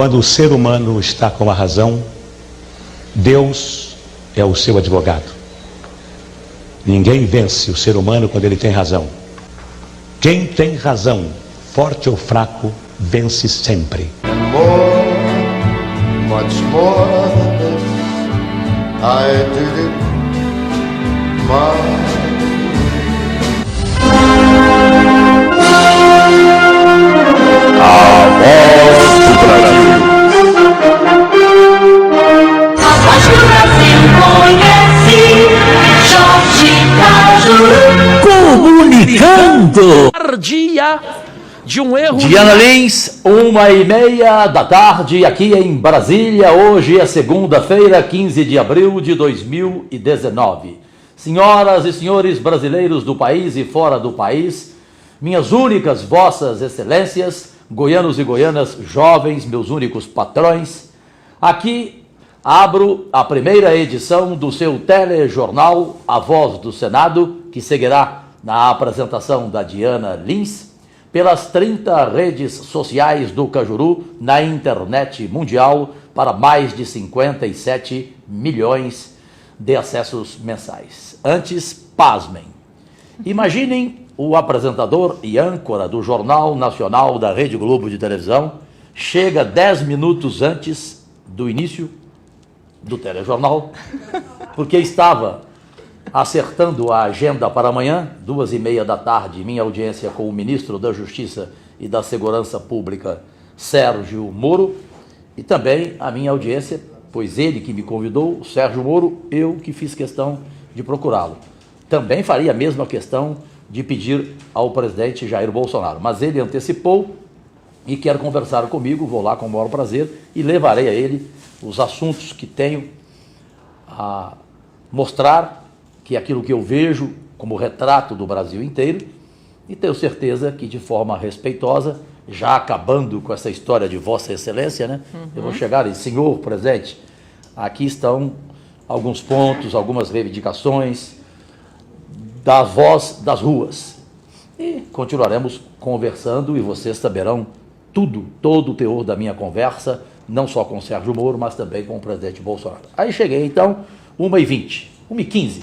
quando o ser humano está com a razão, Deus é o seu advogado. Ninguém vence o ser humano quando ele tem razão. Quem tem razão, forte ou fraco, vence sempre. Much more than this, I did it my A voz do Brasil. A voz do Brasil conhece Jorge Cajuru. Comunicando. Dia de um erro. Diana Lins, 1h30 da tarde, aqui em Brasília. Hoje é segunda-feira, 15 de abril de 2019. Senhoras e senhores brasileiros do país e fora do país, minhas únicas vossas excelências, goianos e goianas, jovens, meus únicos patrões, aqui abro a primeira edição do seu telejornal A Voz do Senado, que seguirá na apresentação da Diana Lins, pelas 30 redes sociais do Cajuru, na internet mundial, para mais de 57 milhões de acessos mensais. Antes, pasmem. Imaginem o apresentador e âncora do Jornal Nacional da Rede Globo de televisão chega 10 minutos antes do início do telejornal, porque estava acertando a agenda para amanhã, 2h30 da tarde, minha audiência com o ministro da Justiça e da Segurança Pública, Sérgio Moro, e também a minha audiência, pois ele que me convidou, o Sérgio Moro, eu que fiz questão de procurá-lo. Também faria a mesma questão de pedir ao presidente Jair Bolsonaro, mas ele antecipou e quer conversar comigo, vou lá com o maior prazer e levarei a ele os assuntos que tenho a mostrar, que é aquilo que eu vejo como retrato do Brasil inteiro, e tenho certeza que de forma respeitosa, já acabando com essa história de Vossa Excelência, né? Eu vou chegar e, senhor presidente, aqui estão alguns pontos, algumas reivindicações da voz das ruas. E continuaremos conversando e vocês saberão todo o teor da minha conversa, não só com o Sérgio Moro, mas também com o presidente Bolsonaro. Aí cheguei então, 1h20, 1h15.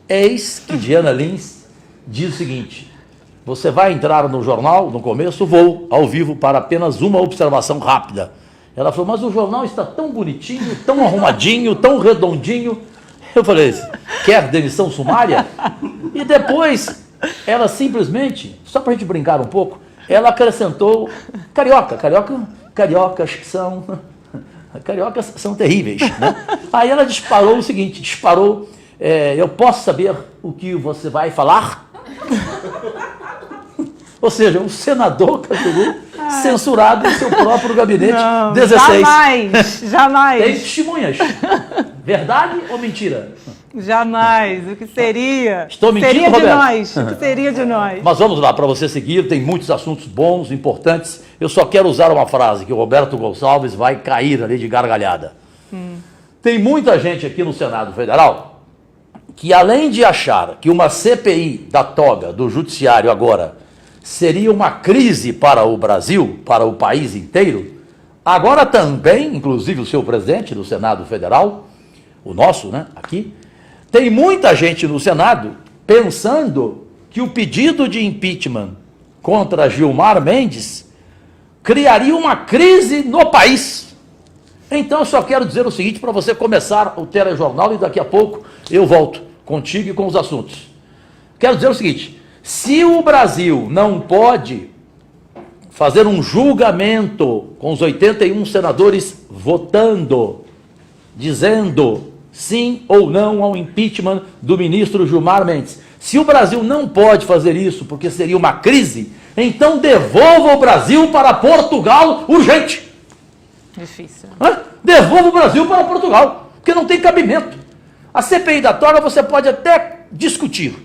Eis que Diana Lins diz o seguinte: você vai entrar no jornal, no começo, vou ao vivo para apenas uma observação rápida. Ela falou, mas o jornal está tão bonitinho, tão arrumadinho, tão redondinho. Eu falei, quer demissão sumária? E depois, ela simplesmente, só para a gente brincar um pouco, ela acrescentou, cariocas são terríveis, né? Aí ela disparou o seguinte, eu posso saber o que você vai falar? Ou seja, um senador Cajuru censurado em seu próprio gabinete. Não, 16. Jamais. Tem testemunhas. Verdade ou mentira? Jamais. O que seria? Estou mentindo, seria Roberto? De nós. O que seria de nós? Mas vamos lá, para você seguir, tem muitos assuntos bons, importantes. Eu só quero usar uma frase que o Roberto Gonçalves vai cair ali de gargalhada. Tem muita gente aqui no Senado Federal que, além de achar que uma CPI da toga do Judiciário agora seria uma crise para o Brasil, para o país inteiro, agora também, inclusive o seu presidente do Senado Federal, o nosso, né, aqui, tem muita gente no Senado pensando que o pedido de impeachment contra Gilmar Mendes criaria uma crise no país. Então eu só quero dizer o seguinte para você começar o telejornal e daqui a pouco eu volto contigo e com os assuntos. Quero dizer o seguinte: se o Brasil não pode fazer um julgamento com os 81 senadores votando, dizendo sim ou não ao impeachment do ministro Gilmar Mendes, se o Brasil não pode fazer isso porque seria uma crise, então devolva o Brasil para Portugal urgente. Difícil. Devolva o Brasil para Portugal, porque não tem cabimento. A CPI da toga você pode até discutir,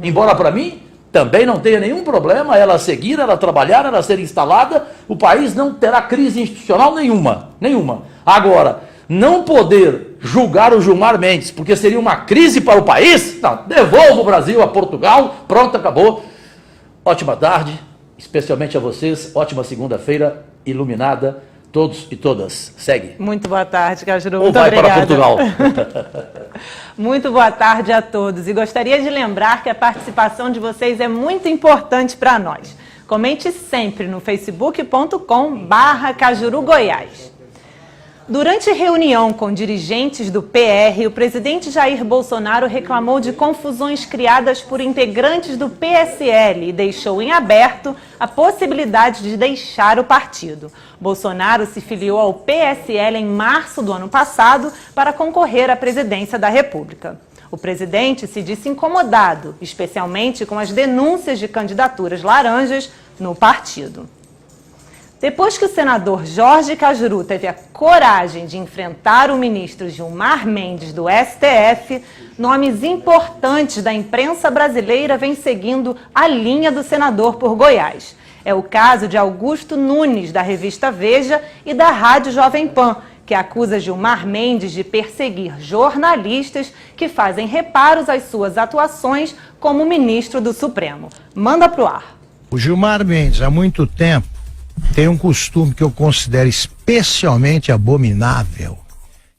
embora para mim também não tenha nenhum problema ela seguir, ela trabalhar, ela ser instalada, o país não terá crise institucional nenhuma. Agora, não poder julgar o Gilmar Mendes, porque seria uma crise para o país, não, devolva o Brasil a Portugal, pronto, acabou. Ótima tarde, especialmente a vocês, ótima segunda-feira iluminada todos e todas. Segue. Muito boa tarde, Cajuru. Ou Muito vai obrigada. para Portugal. Muito boa tarde a todos. E gostaria de lembrar que a participação de vocês é muito importante para nós. Comente sempre no facebook.com/Cajuru Goiás. Durante reunião com dirigentes do PR, o presidente Jair Bolsonaro reclamou de confusões criadas por integrantes do PSL e deixou em aberto a possibilidade de deixar o partido. Bolsonaro se filiou ao PSL em março do ano passado para concorrer à presidência da República. O presidente se disse incomodado, especialmente com as denúncias de candidaturas laranjas no partido. Depois que o senador Jorge Cajuru teve a coragem de enfrentar o ministro Gilmar Mendes do STF, nomes importantes da imprensa brasileira vêm seguindo a linha do senador por Goiás. É o caso de Augusto Nunes, da revista Veja, e da Rádio Jovem Pan, que acusa Gilmar Mendes de perseguir jornalistas que fazem reparos às suas atuações como ministro do Supremo. Manda pro ar. O Gilmar Mendes, há muito tempo, tem um costume que eu considero especialmente abominável,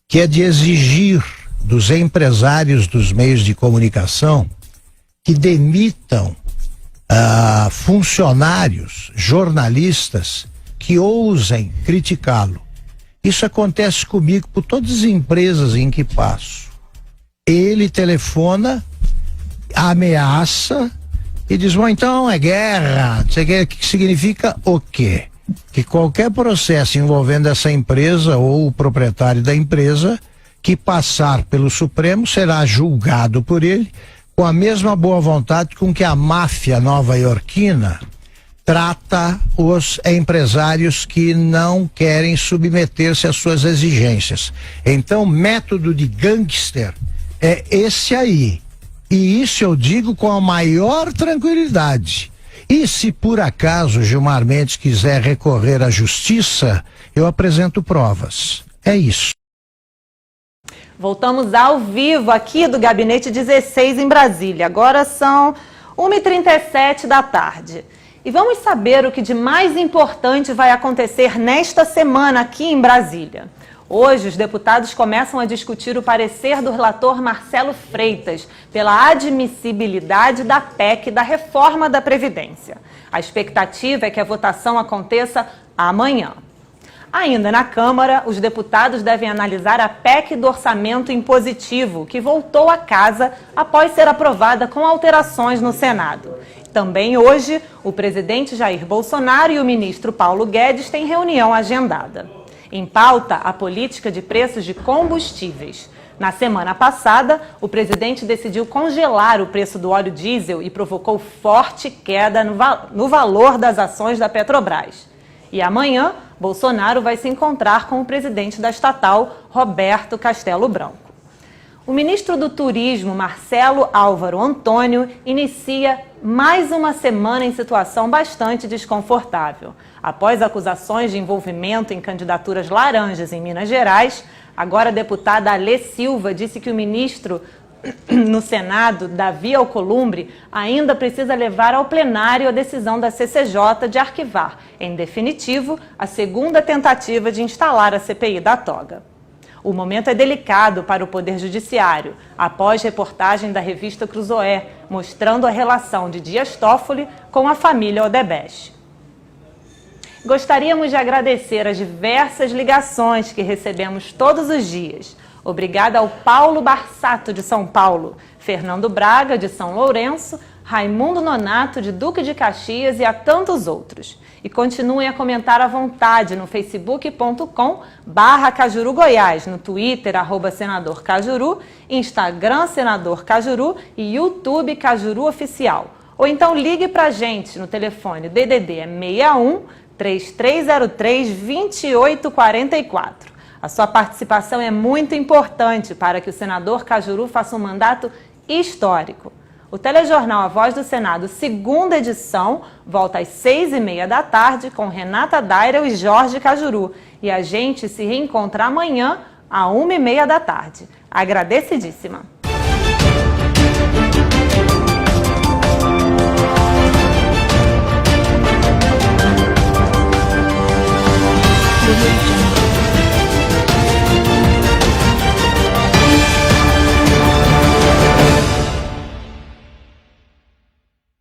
que é de exigir dos empresários dos meios de comunicação que demitam funcionários, jornalistas que ousem criticá-lo. Isso acontece comigo por todas as empresas em que passo. Ele telefona, ameaça e diz, bom, então é guerra, não sei o que significa o quê? Que qualquer processo envolvendo essa empresa ou o proprietário da empresa que passar pelo Supremo será julgado por ele com a mesma boa vontade com que a máfia nova-iorquina trata os empresários que não querem submeter-se às suas exigências. Então, método de gangster é esse aí. E isso eu digo com a maior tranquilidade. E se por acaso Gilmar Mendes quiser recorrer à justiça, eu apresento provas. É isso. Voltamos ao vivo aqui do Gabinete 16 em Brasília. Agora são 1h37 da tarde. E vamos saber o que de mais importante vai acontecer nesta semana aqui em Brasília. Hoje, os deputados começam a discutir o parecer do relator Marcelo Freitas pela admissibilidade da PEC da reforma da Previdência. A expectativa é que a votação aconteça amanhã. Ainda na Câmara, os deputados devem analisar a PEC do orçamento impositivo, que voltou à casa após ser aprovada com alterações no Senado. Também hoje, o presidente Jair Bolsonaro e o ministro Paulo Guedes têm reunião agendada. Em pauta, a política de preços de combustíveis. Na semana passada, o presidente decidiu congelar o preço do óleo diesel e provocou forte queda no valor das ações da Petrobras. E amanhã, Bolsonaro vai se encontrar com o presidente da estatal, Roberto Castelo Branco. O ministro do Turismo, Marcelo Álvaro Antônio, inicia mais uma semana em situação bastante desconfortável. Após acusações de envolvimento em candidaturas laranjas em Minas Gerais, agora a deputada Alê Silva disse que o ministro no Senado, Davi Alcolumbre, ainda precisa levar ao plenário a decisão da CCJ de arquivar, em definitivo, a segunda tentativa de instalar a CPI da toga. O momento é delicado para o Poder Judiciário, após reportagem da revista Cruzoé, mostrando a relação de Dias Toffoli com a família Odebrecht. Gostaríamos de agradecer as diversas ligações que recebemos todos os dias. Obrigada ao Paulo Barsato, de São Paulo, Fernando Braga, de São Lourenço, Raimundo Nonato, de Duque de Caxias e a tantos outros. E continuem a comentar à vontade no facebook.com/Cajuru Goiás, no Twitter, @Senador Cajuru, Instagram Senador Cajuru e YouTube Cajuru Oficial. Ou então ligue para a gente no telefone DDD 61 3303 2844. A sua participação é muito importante para que o senador Cajuru faça um mandato histórico. O telejornal A Voz do Senado, segunda edição, volta às 6h30 da tarde com Renata Dairel e Jorge Cajuru. E a gente se reencontra amanhã, à 1h30 da tarde. Agradecidíssima. Thank you.